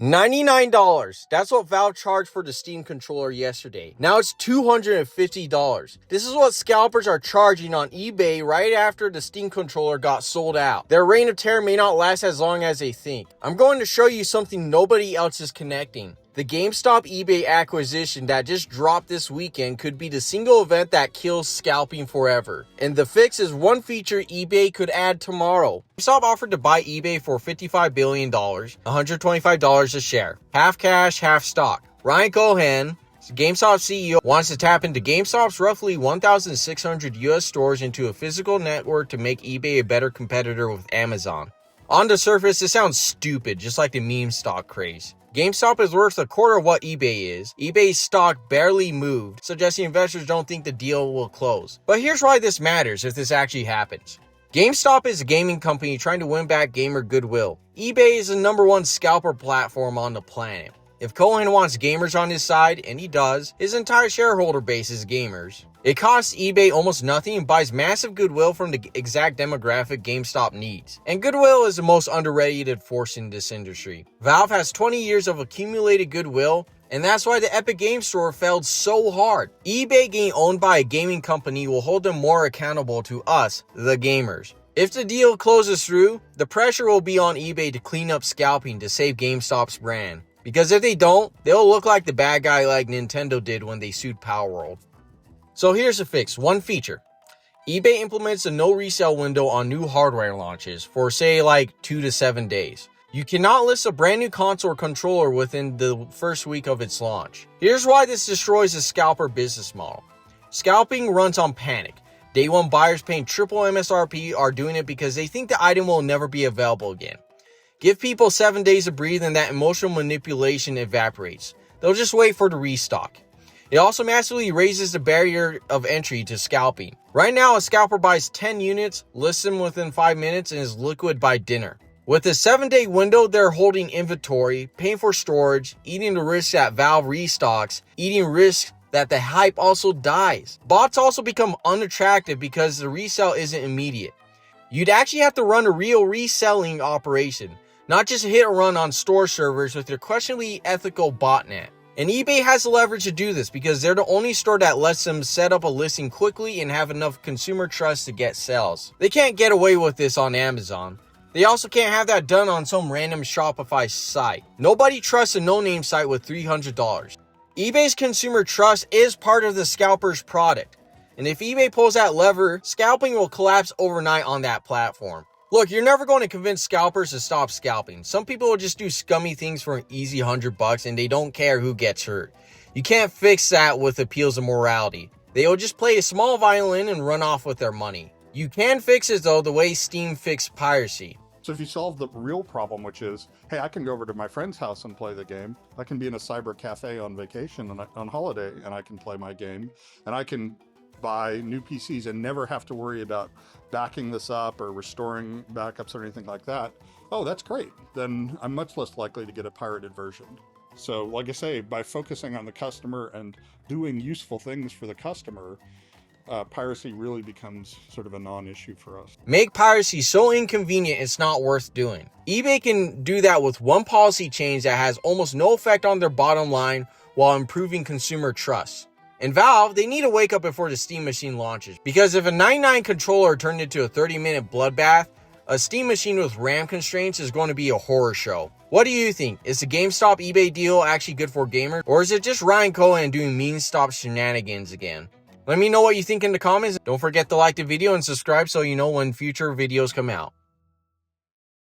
$99. That's what Valve charged for the Steam controller yesterday. Now it's $250. This is what scalpers are charging on eBay right after the Steam controller got sold out. Their reign of terror may not last as long as they think. I'm going to show you something nobody else is connecting. The Gamestop eBay acquisition that just dropped this weekend could be the single event that kills scalping forever. And the fix is one feature eBay could add tomorrow. Gamestop offered to buy eBay for $55 billion, $125 a share. Half cash, half stock. Ryan Cohen, GameStop CEO, wants to tap into GameStop's roughly 1,600 US stores into a physical network to make eBay a better competitor with Amazon. On the surface, it sounds stupid, just like the meme stock craze. GameStop is worth a quarter of what eBay is. eBay's stock barely moved, suggesting investors don't think the deal will close. But here's why this matters if this actually happens. GameStop is a gaming company trying to win back gamer goodwill. eBay is the #1 scalper platform on the planet. If Cohen wants gamers on his side, and he does, his entire shareholder base is gamers. It costs eBay almost nothing and buys massive goodwill from the exact demographic GameStop needs. And goodwill is the most underrated force in this industry. Valve has 20 years of accumulated goodwill, and that's why the Epic Games Store failed so hard. eBay getting owned by a gaming company will hold them more accountable to us, the gamers. If the deal closes through, the pressure will be on eBay to clean up scalping to save GameStop's brand. Because if they don't, they'll look like the bad guy like Nintendo did when they sued Palworld. So here's the fix, one feature. eBay implements a no resale window on new hardware launches for say like 2 to 7 days. You cannot list a brand new console or controller within the first week of its launch. Here's why this destroys the scalper business model. Scalping runs on panic. Day one buyers paying triple MSRP are doing it because they think the item will never be available again. Give people 7 days to breathe and that emotional manipulation evaporates. They'll just wait for the restock. It also massively raises the barrier of entry to scalping. Right now, a scalper buys 10 units, lists them within 5 minutes, and is liquid by dinner. With a 7-day window, they're holding inventory, paying for storage, eating the risk that Valve restocks, eating risk that the hype also dies. Bots also become unattractive because the resale isn't immediate. You'd actually have to run a real reselling operation, not just hit a run on store servers with your questionably ethical botnet. And eBay has the leverage to do this because they're the only store that lets them set up a listing quickly and have enough consumer trust to get sales. They can't get away with this on Amazon. They also can't have that done on some random Shopify site. Nobody trusts a no-name site with $300. eBay's consumer trust is part of the scalper's product. And if eBay pulls that lever, scalping will collapse overnight on that platform. Look, you're never going to convince scalpers to stop scalping. Some people will just do scummy things for an easy $100 and they don't care who gets hurt. You can't fix that with appeals of morality. They'll just play a small violin and run off with their money. You can fix it though the way Steam fixed piracy. So if you solve the real problem, which is, hey, I can go over to my friend's house and play the game. I can be in a cyber cafe on vacation and on holiday and I can play my game. And I can buy new PCs and never have to worry about backing this up or restoring backups or anything like that. Oh, that's great. Then I'm much less likely to get a pirated version. So like I say, by focusing on the customer and doing useful things for the customer, piracy really becomes sort of a non-issue for us. Make piracy so inconvenient it's not worth doing. eBay can do that with one policy change that has almost no effect on their bottom line while improving consumer trust. And Valve, they need to wake up before the Steam machine launches. Because if a 99 controller turned into a 30-minute bloodbath, a Steam machine with RAM constraints is going to be a horror show. What do you think? Is the GameStop eBay deal actually good for gamers? Or is it just Ryan Cohen doing meme stop shenanigans again? Let me know what you think in the comments. Don't forget to like the video and subscribe so you know when future videos come out.